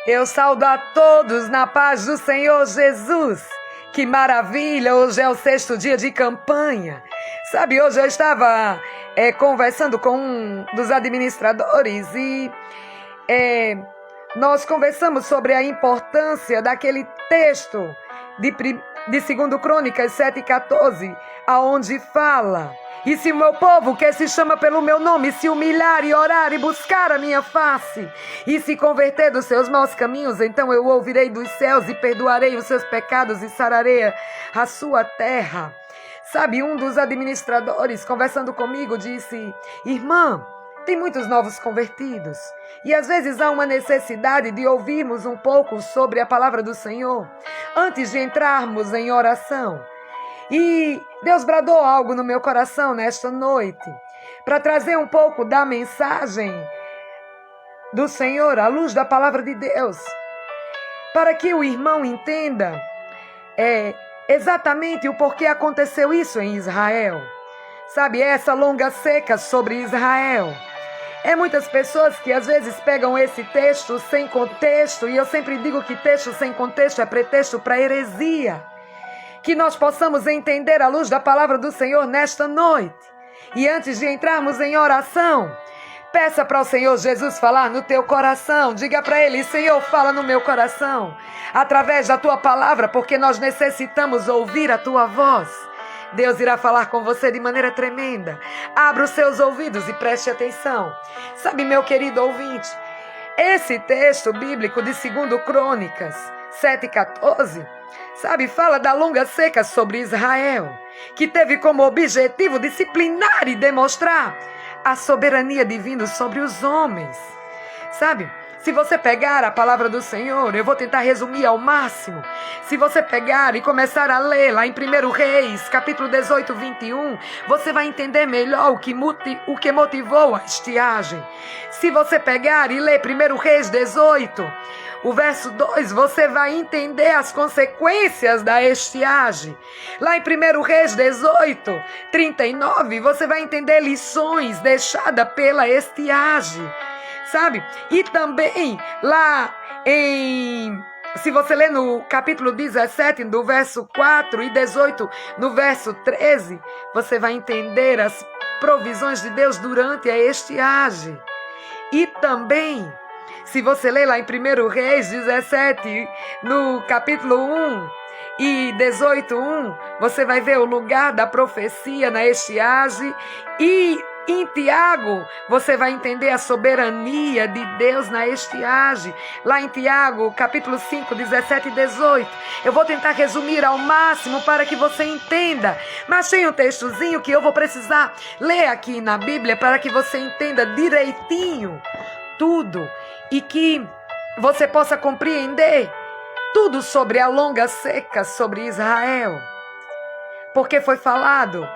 Eu saúdo a todos na paz do Senhor Jesus. Que maravilha, hoje é o 6º dia de campanha. Sabe, hoje eu estava conversando com um dos administradores e nós conversamos sobre a importância daquele texto de 2 Crônicas 7,14, aonde fala: e se o meu povo, que se chama pelo meu nome, se humilhar e orar e buscar a minha face, e se converter dos seus maus caminhos, então eu ouvirei dos céus e perdoarei os seus pecados e sararei a sua terra. Sabe, um dos administradores, conversando comigo, disse: irmã, tem muitos novos convertidos, e às vezes há uma necessidade de ouvirmos um pouco sobre a palavra do Senhor, antes de entrarmos em oração. E Deus bradou algo no meu coração nesta noite, para trazer um pouco da mensagem do Senhor, à luz da palavra de Deus, para que o irmão entenda exatamente o porquê aconteceu isso em Israel. Sabe, essa longa seca sobre Israel. Muitas pessoas que às vezes pegam esse texto sem contexto, e eu sempre digo que texto sem contexto é pretexto para heresia. Que nós possamos entender a luz da palavra do Senhor nesta noite. E antes de entrarmos em oração, peça para o Senhor Jesus falar no teu coração. Diga para Ele: Senhor, fala no meu coração, através da tua palavra, porque nós necessitamos ouvir a tua voz. Deus irá falar com você de maneira tremenda. Abra os seus ouvidos e preste atenção. Sabe, meu querido ouvinte, esse texto bíblico de 2 Crônicas 7,14, sabe, fala da longa seca sobre Israel, que teve como objetivo disciplinar e demonstrar a soberania divina sobre os homens. Sabe, se você pegar a palavra do Senhor, eu vou tentar resumir ao máximo. Se você pegar e começar a ler lá em 1 Reis, capítulo 18, 21, você vai entender melhor o que motivou a estiagem. Se você pegar e ler 1 Reis 18, o verso 2, você vai entender as consequências da estiagem. Lá em 1 Reis 18, 39, você vai entender lições deixadas pela estiagem. Sabe? E também lá se você ler no capítulo 17, do verso 4 e 18, no verso 13, você vai entender as provisões de Deus durante a estiagem. E também, se você ler lá em 1 Reis 17, no capítulo 1 e 18:1, você vai ver o lugar da profecia na estiagem. E em Tiago, você vai entender a soberania de Deus na estiagem. Lá em Tiago, capítulo 5, 17 e 18. Eu vou tentar resumir ao máximo para que você entenda. Mas tem um textozinho que eu vou precisar ler aqui na Bíblia para que você entenda direitinho tudo e que você possa compreender tudo sobre a longa seca sobre Israel. Porque foi falado,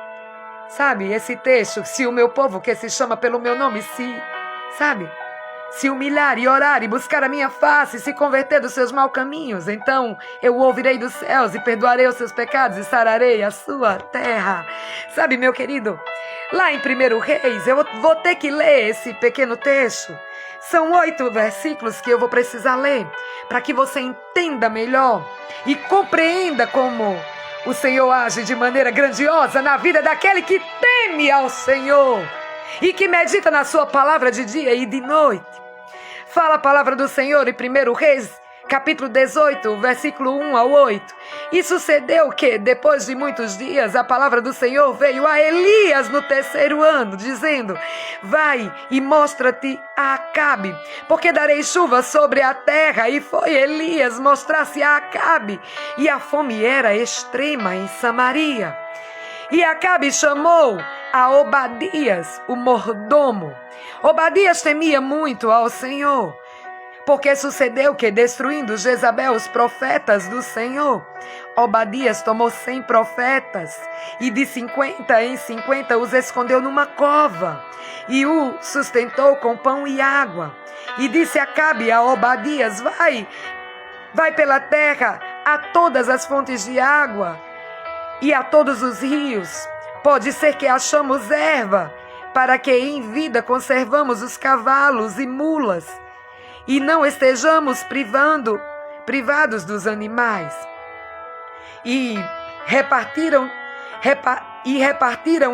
sabe, esse texto: se o meu povo, que se chama pelo meu nome, se humilhar e orar e buscar a minha face e se converter dos seus maus caminhos, então eu ouvirei dos céus e perdoarei os seus pecados e sararei a sua terra. Sabe, meu querido, lá em 1 Reis, eu vou ter que ler esse pequeno texto. São 8 versículos que eu vou precisar ler para que você entenda melhor e compreenda como o Senhor age de maneira grandiosa na vida daquele que teme ao Senhor e que medita na sua palavra de dia e de noite. Fala a palavra do Senhor em 1 Reis, capítulo 18, versículo 1 ao 8. E sucedeu que, depois de muitos dias, a palavra do Senhor veio a Elias no 3º ano, dizendo: vai e mostra-te a Acabe, porque darei chuva sobre a terra. E foi Elias mostrar-se a Acabe, e a fome era extrema em Samaria. E Acabe chamou a Obadias, o mordomo. Obadias temia muito ao Senhor, porque sucedeu que, destruindo Jezabel os profetas do Senhor, Obadias tomou 100 profetas e de 50 em 50 os escondeu numa cova e o sustentou com pão e água. E disse Acabe a Obadias: vai pela terra a todas as fontes de água e a todos os rios. Pode ser que achamos erva, para que em vida conservamos os cavalos e mulas. e não estejamos privados dos animais. E repartiram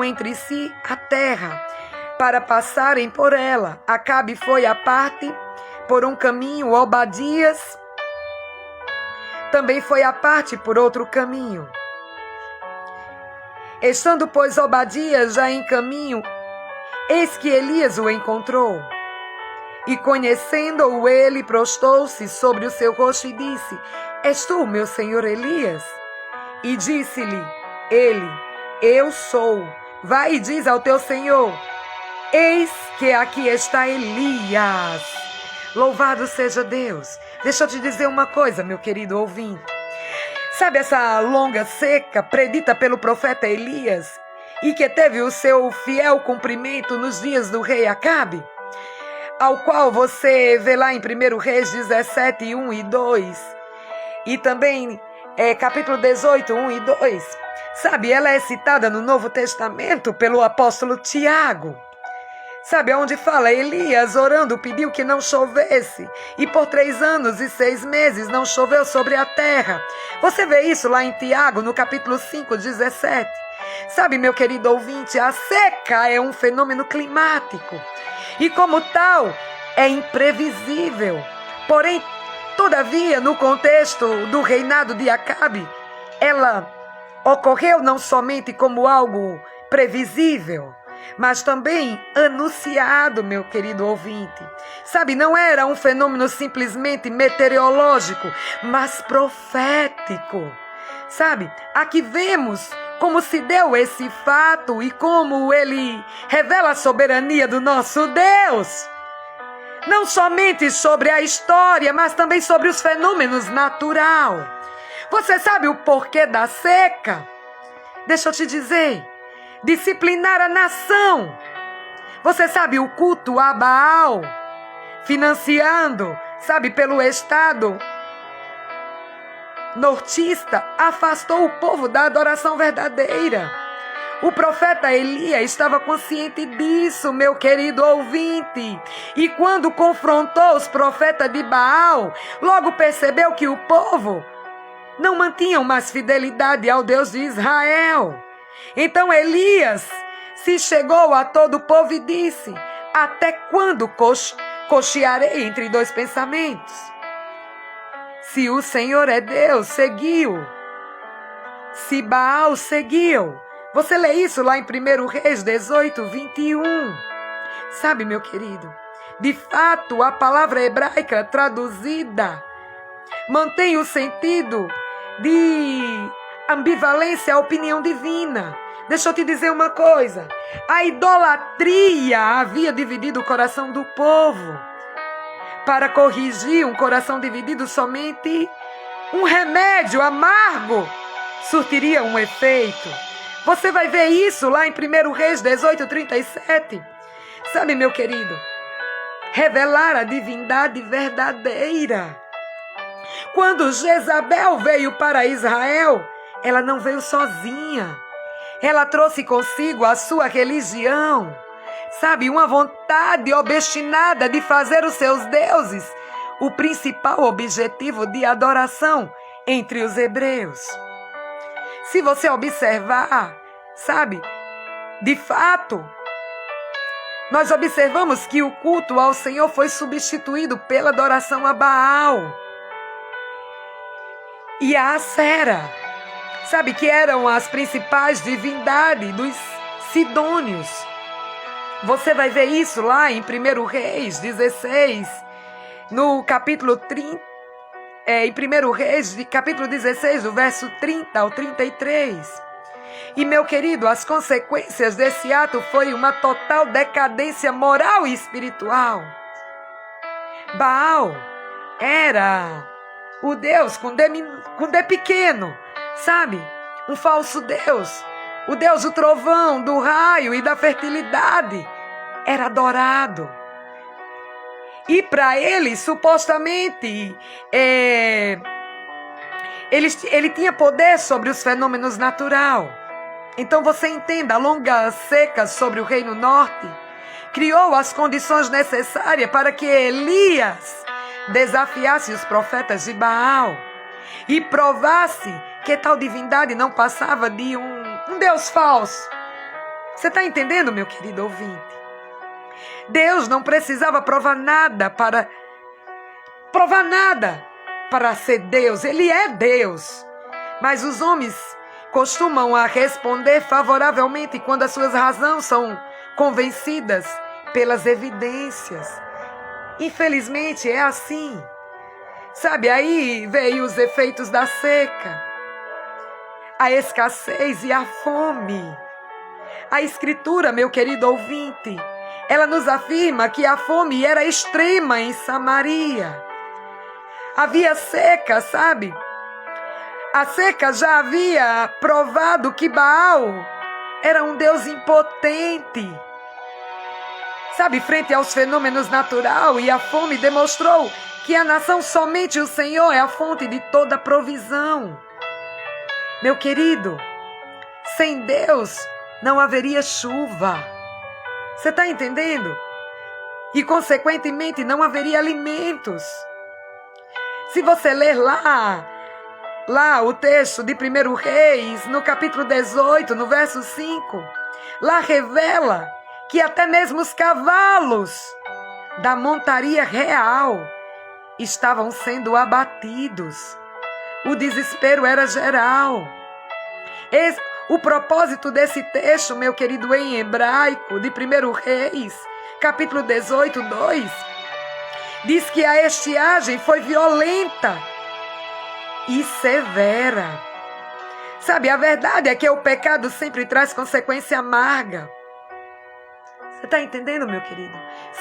entre si a terra, para passarem por ela. Acabe foi à parte por um caminho, Obadias também foi à parte por outro caminho. Estando, pois, Obadias já em caminho, eis que Elias o encontrou. E conhecendo-o ele, prostou-se sobre o seu rosto e disse: És tu, meu senhor Elias? E disse-lhe ele: Eu sou. Vai e diz ao teu senhor: Eis que aqui está Elias. Louvado seja Deus. Deixa eu te dizer uma coisa, meu querido ouvinte. Sabe essa longa seca predita pelo profeta Elias e que teve o seu fiel cumprimento nos dias do rei Acabe? Ao qual você vê lá em 1 Reis 17, 1 e 2. E também capítulo 18, 1 e 2. Sabe, ela é citada no Novo Testamento pelo apóstolo Tiago. Sabe, onde fala: Elias, orando, pediu que não chovesse, e por 3 anos e 6 meses não choveu sobre a terra. Você vê isso lá em Tiago, no capítulo 5, 17. Sabe, meu querido ouvinte, a seca é um fenômeno climático, e como tal, é imprevisível. Porém, todavia, no contexto do reinado de Acabe, ela ocorreu não somente como algo previsível, mas também anunciado, meu querido ouvinte. Sabe, não era um fenômeno simplesmente meteorológico, mas profético. Sabe, aqui vemos como se deu esse fato e como ele revela a soberania do nosso Deus. Não somente sobre a história, mas também sobre os fenômenos naturais. Você sabe o porquê da seca? Deixa eu te dizer. Disciplinar a nação. Você sabe, o culto a Baal, financiando, sabe, pelo Estado nortista, afastou o povo da adoração verdadeira. O profeta Elias estava consciente disso, meu querido ouvinte. E quando confrontou os profetas de Baal, logo percebeu que o povo não mantinha mais fidelidade ao Deus de Israel. Então Elias se chegou a todo o povo e disse: Até quando cochearei entre 2 pensamentos? Se o Senhor é Deus, seguiu. Se Baal, seguiu. Você lê isso lá em 1 Reis 18, 21. Sabe, meu querido, de fato, a palavra hebraica traduzida mantém o sentido de ambivalência à opinião divina. Deixa eu te dizer uma coisa. A idolatria havia dividido o coração do povo. Para corrigir um coração dividido, somente um remédio amargo surtiria um efeito. Você vai ver isso lá em 1 Reis 18, 37. Sabe, meu querido, revelar a divindade verdadeira. Quando Jezabel veio para Israel, ela não veio sozinha. Ela trouxe consigo a sua religião. Sabe, uma vontade obstinada de fazer os seus deuses o principal objetivo de adoração entre os hebreus. Se você observar, sabe, de fato, nós observamos que o culto ao Senhor foi substituído pela adoração a Baal e a Acera, sabe, que eram as principais divindades dos sidônios. Você vai ver isso lá em 1 Reis 16, no capítulo 30, em 1 Reis, capítulo 16, do verso 30 ao 33. E, meu querido, as consequências desse ato foi uma total decadência moral e espiritual. Baal era o Deus com D pequeno, sabe? Um falso Deus. O Deus do trovão, do raio e da fertilidade era adorado. E para ele, supostamente, ele tinha poder sobre os fenômenos naturais. Então você entenda, a longa seca sobre o Reino Norte criou as condições necessárias para que Elias desafiasse os profetas de Baal e provasse que tal divindade não passava de um Deus falso. Você está entendendo, meu querido ouvinte? Deus não precisava provar nada para ser Deus. Ele é Deus. Mas os homens costumam a responder favoravelmente quando as suas razões são convencidas pelas evidências. Infelizmente é assim. Sabe, aí veio os efeitos da seca, a escassez e a fome. A Escritura, meu querido ouvinte, ela nos afirma que a fome era extrema em Samaria. Havia seca, sabe? A seca já havia provado que Baal era um Deus impotente. Sabe, frente aos fenômenos naturais, e a fome demonstrou que a nação somente o Senhor é a fonte de toda provisão. Meu querido, sem Deus não haveria chuva. Você está entendendo? E, consequentemente, não haveria alimentos. Se você ler lá o texto de 1 Reis, no capítulo 18, no verso 5, lá revela que até mesmo os cavalos da montaria real estavam sendo abatidos. O desespero era geral. O propósito desse texto, meu querido, em hebraico, de 1 Reis, capítulo 18, 2, diz que a estiagem foi violenta e severa. Sabe, a verdade é que o pecado sempre traz consequência amarga. Você está entendendo, meu querido?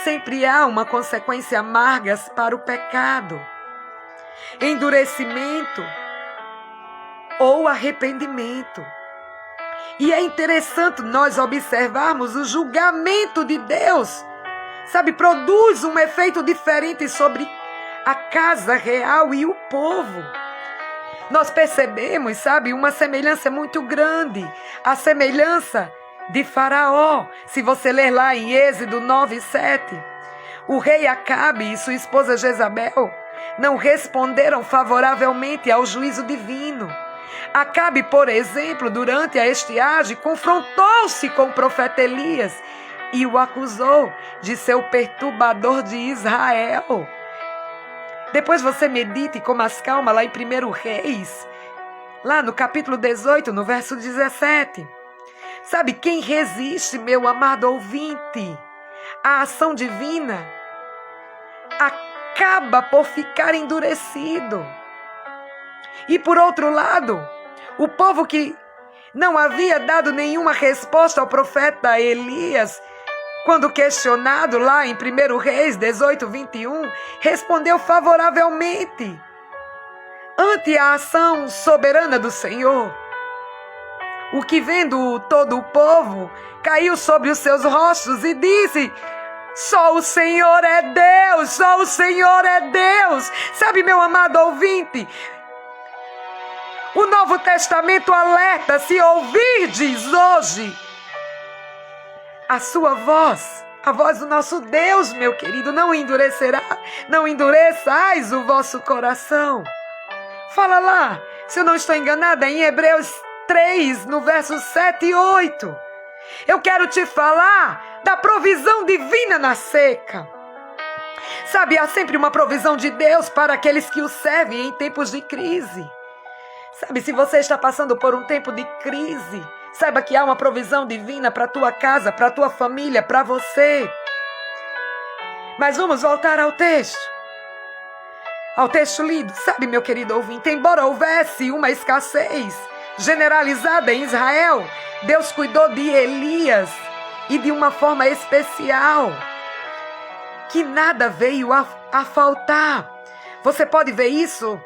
Sempre há uma consequência amarga para o pecado. Endurecimento ou arrependimento. E é interessante nós observarmos o julgamento de Deus. Sabe, produz um efeito diferente sobre a casa real e o povo. Nós percebemos, sabe, uma semelhança muito grande. A semelhança de Faraó. Se você ler lá em Êxodo 9:7, o rei Acabe e sua esposa Jezabel não responderam favoravelmente ao juízo divino. Acabe, por exemplo, durante a estiagem, confrontou-se com o profeta Elias e o acusou de ser o perturbador de Israel. Depois você medite com mais calma lá em 1 Reis, lá no capítulo 18, no verso 17. Sabe, quem resiste, meu amado ouvinte, à ação divina, acaba por ficar endurecido. E por outro lado, o povo que não havia dado nenhuma resposta ao profeta Elias, quando questionado lá em 1 Reis 18, 21, respondeu favoravelmente ante a ação soberana do Senhor. O que, vendo todo o povo, caiu sobre os seus rostos e disse: só o Senhor é Deus, só o Senhor é Deus. Sabe, meu amado ouvinte, o Novo Testamento alerta: se ouvirdes hoje a sua voz, a voz do nosso Deus, meu querido, não endureçais o vosso coração. Fala lá, se eu não estou enganada, em Hebreus 3, no verso 7 e 8. Eu quero te falar da provisão divina na seca. Sabe, há sempre uma provisão de Deus para aqueles que o servem em tempos de crise. Sabe, se você está passando por um tempo de crise, saiba que há uma provisão divina para a tua casa, para a tua família, para você. Mas vamos voltar ao texto. Ao texto lido. Sabe, meu querido ouvinte, embora houvesse uma escassez generalizada em Israel, Deus cuidou de Elias e de uma forma especial, que nada veio a faltar. Você pode ver isso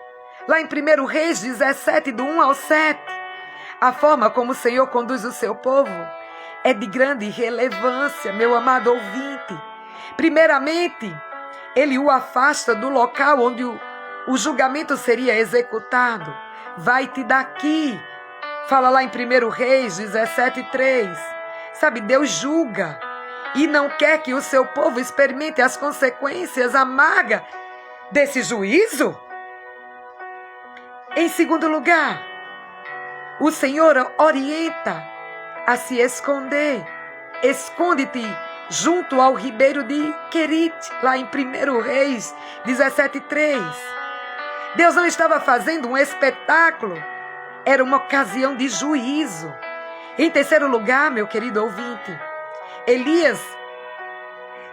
lá em 1 Reis 17, do 1 ao 7. A forma como o Senhor conduz o seu povo é de grande relevância, meu amado ouvinte. Primeiramente, Ele o afasta do local onde o julgamento seria executado. Vai-te daqui. Fala lá em 1 Reis 17, 3. Sabe, Deus julga e não quer que o seu povo experimente as consequências amargas desse juízo? Em segundo lugar, o Senhor orienta a se esconder. Esconde-te junto ao ribeiro de Querit, lá em 1 Reis 17:3. Deus não estava fazendo um espetáculo, era uma ocasião de juízo. Em terceiro lugar, meu querido ouvinte, Elias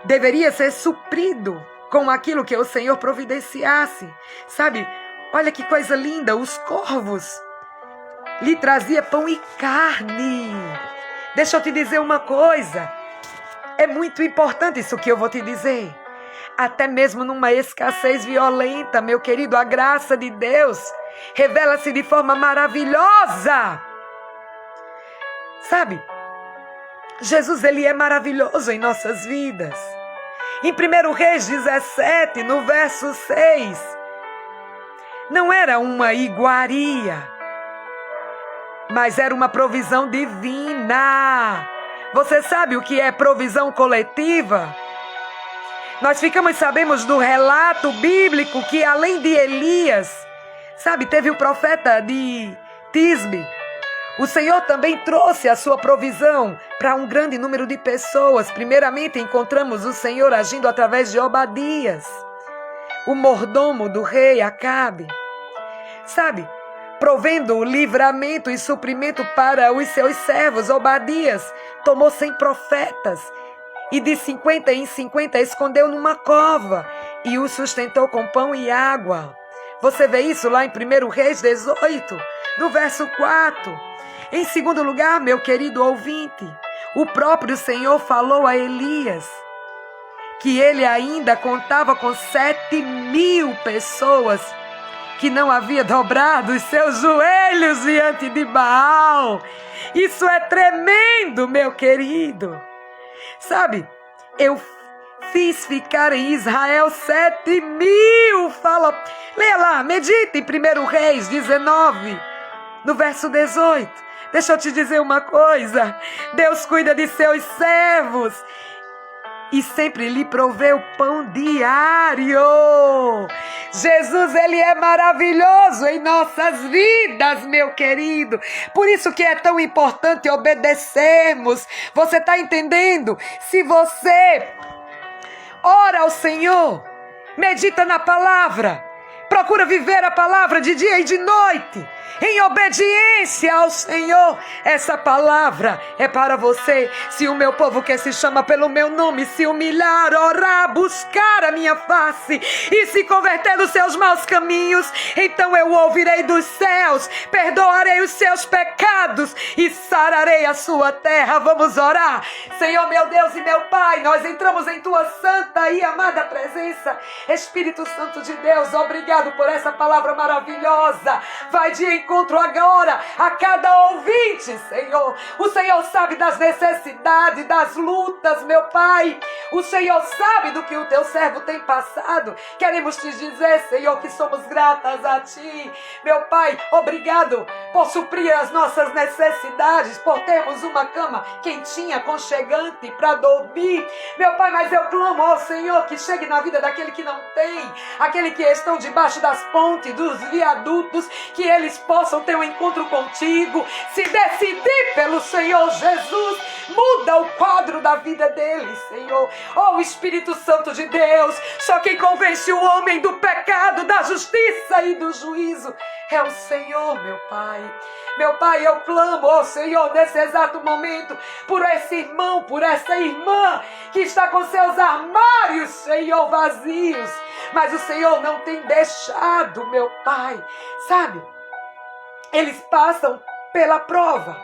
deveria ser suprido com aquilo que o Senhor providenciasse. Sabe, olha que coisa linda, os corvos lhe trazia pão e carne. Deixa eu te dizer uma coisa, é muito importante isso que eu vou te dizer. Até mesmo numa escassez violenta, meu querido, a graça de Deus revela-se de forma maravilhosa. Sabe, Jesus, ele é maravilhoso em nossas vidas. Em 1 Reis 17, no verso 6, não era uma iguaria, mas era uma provisão divina. Você sabe o que é provisão coletiva? Nós sabemos do relato bíblico que além de Elias, sabe, teve o profeta de Tisbe. O Senhor também trouxe a sua provisão para um grande número de pessoas. Primeiramente encontramos o Senhor agindo através de Obadias, o mordomo do rei Acabe. Sabe, provendo livramento e suprimento para os seus servos. Obadias tomou 100 profetas e de 50 em 50 escondeu numa cova e os sustentou com pão e água. Você vê isso lá em 1 Reis 18, no verso 4. Em segundo lugar, meu querido ouvinte, o próprio Senhor falou a Elias que ele ainda contava com 7.000 pessoas que não havia dobrado os seus joelhos diante de Baal. Isso é tremendo, meu querido. Sabe, eu fiz ficar em Israel 7.000. Leia lá, medita em 1 Reis 19, no verso 18. Deixa eu te dizer uma coisa. Deus cuida de seus servos e sempre lhe proveu pão diário. Jesus, ele é maravilhoso em nossas vidas, meu querido. Por isso que é tão importante obedecermos. Você está entendendo? Se você ora ao Senhor, medita na palavra, procura viver a palavra de dia e de noite, em obediência ao Senhor, essa palavra é para você. Se o meu povo que se chama pelo meu nome se humilhar, orar, buscar a minha face e se converter dos seus maus caminhos, então eu ouvirei dos céus, perdoarei os seus pecados e sararei a sua terra. Vamos orar. Senhor, meu Deus e meu Pai, nós entramos em tua santa e amada presença. Espírito Santo de Deus, obrigado por essa palavra maravilhosa. Vai de encontro agora a cada ouvinte, Senhor. O Senhor sabe das necessidades, das lutas, meu Pai. O Senhor sabe do que o teu servo tem passado. Queremos te dizer, Senhor, que somos gratas a ti. Meu Pai, obrigado por suprir as nossas necessidades, por termos uma cama quentinha, aconchegante para dormir. Meu Pai, mas eu clamo ao Senhor que chegue na vida daquele que não tem, aquele que estão debaixo das pontes, dos viadutos, que eles possam ter um encontro contigo, se decidir pelo Senhor Jesus. Muda o quadro da vida deles, Senhor. Oh, Espírito Santo de Deus, só quem convence o homem do pecado, da justiça e do juízo é o Senhor, meu Pai. Meu Pai, eu clamo ao Senhor nesse exato momento por esse irmão, por essa irmã que está com seus armários, Senhor, vazios, mas o Senhor não tem deixado, meu Pai. Sabe, eles passam pela prova,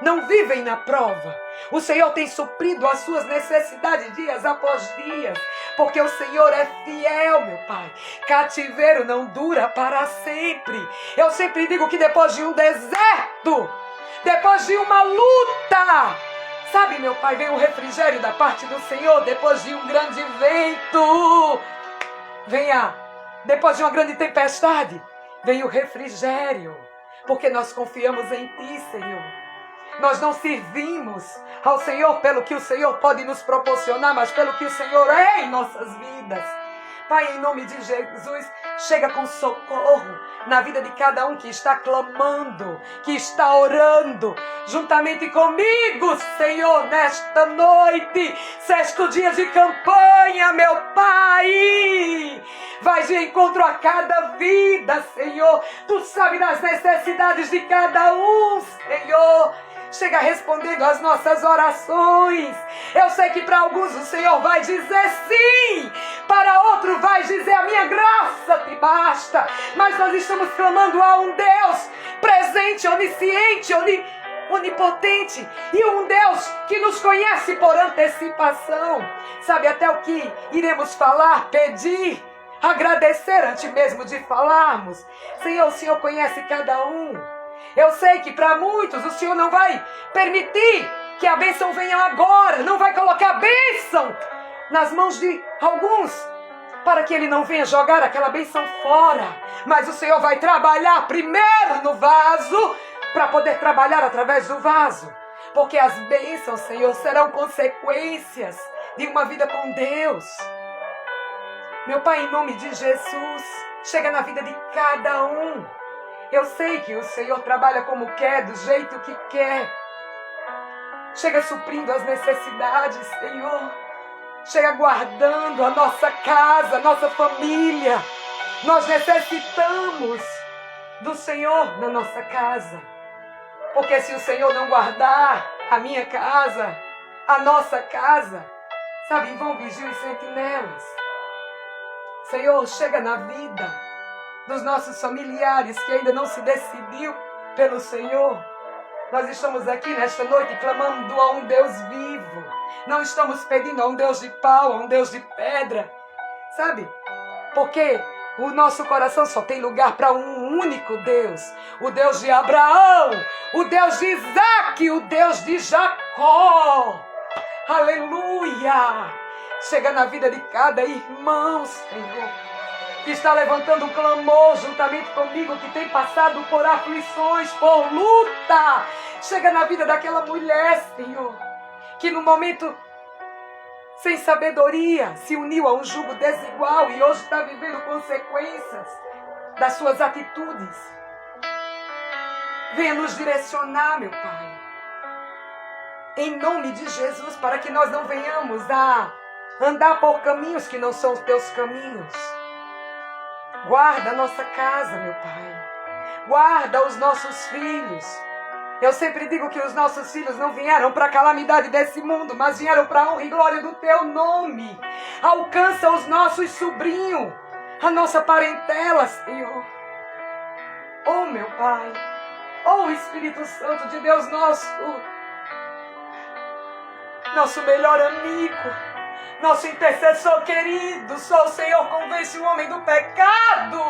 não vivem na prova. O Senhor tem suprido as suas necessidades dias após dias, porque o Senhor é fiel, meu Pai. Cativeiro não dura para sempre. Eu sempre digo que depois de um deserto, depois de uma luta, sabe, meu Pai, vem o refrigério da parte do Senhor. Depois de um grande vento, depois de uma grande tempestade, vem o refrigério, porque nós confiamos em Ti, Senhor. Nós não servimos ao Senhor pelo que o Senhor pode nos proporcionar, mas pelo que o Senhor é em nossas vidas. Pai, em nome de Jesus, chega com socorro na vida de cada um que está clamando, que está orando, juntamente comigo, Senhor, nesta noite, sexto dia de campanha, meu Pai. Vai de encontro a cada vida, Senhor. Tu sabes das necessidades de cada um, Senhor. Chega respondendo às nossas orações. Eu sei que para alguns o Senhor vai dizer sim, para outro vai dizer a minha graça te basta. Mas nós estamos clamando a um Deus presente, onisciente, onipotente, e um Deus que nos conhece por antecipação. Sabe até o que iremos falar, pedir, agradecer antes mesmo de falarmos. Senhor, o Senhor conhece cada um. Eu sei que para muitos o Senhor não vai permitir que a bênção venha agora, não vai colocar a bênção nas mãos de alguns, para que Ele não venha jogar aquela bênção fora. Mas o Senhor vai trabalhar primeiro no vaso, para poder trabalhar através do vaso. Porque as bênçãos, Senhor, serão consequências de uma vida com Deus. Meu Pai, em nome de Jesus, chega na vida de cada um. Eu sei que o Senhor trabalha como quer, do jeito que quer. Chega suprindo as necessidades, Senhor. Chega guardando a nossa casa, a nossa família. Nós necessitamos do Senhor na nossa casa. Porque se o Senhor não guardar a minha casa, a nossa casa, sabe, vão vigiar os sentinelas. Senhor, chega na vida dos nossos familiares que ainda não se decidiu pelo Senhor. Nós estamos aqui nesta noite clamando a um Deus vivo. Não estamos pedindo a um Deus de pau, a um Deus de pedra. Sabe? Porque o nosso coração só tem lugar para um único Deus. O Deus de Abraão, o Deus de Isaac, o Deus de Jacó. Aleluia! Chega na vida de cada irmão, Senhor, que está levantando um clamor juntamente comigo, que tem passado por aflições, por luta. Chega na vida daquela mulher, Senhor, que no momento sem sabedoria se uniu a um jugo desigual e hoje está vivendo consequências das suas atitudes. Venha nos direcionar, meu Pai, em nome de Jesus, para que nós não venhamos a andar por caminhos que não são os teus caminhos. Guarda a nossa casa, meu Pai. Guarda os nossos filhos. Eu sempre digo que os nossos filhos não vieram para a calamidade desse mundo, mas vieram para a honra e glória do Teu nome. Alcança os nossos sobrinhos, a nossa parentela, Senhor. Oh, meu Pai. Oh, Espírito Santo de Deus, nosso melhor amigo. Nosso intercessor querido, só o Senhor convence o homem do pecado,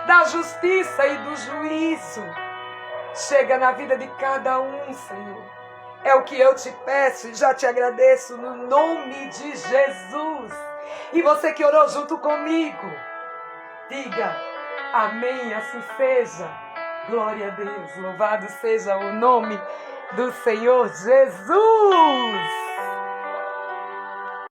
da justiça e do juízo. Chega na vida de cada um, Senhor. É o que eu te peço e já te agradeço no nome de Jesus. E você que orou junto comigo, diga amém, assim seja. Glória a Deus, louvado seja o nome do Senhor Jesus.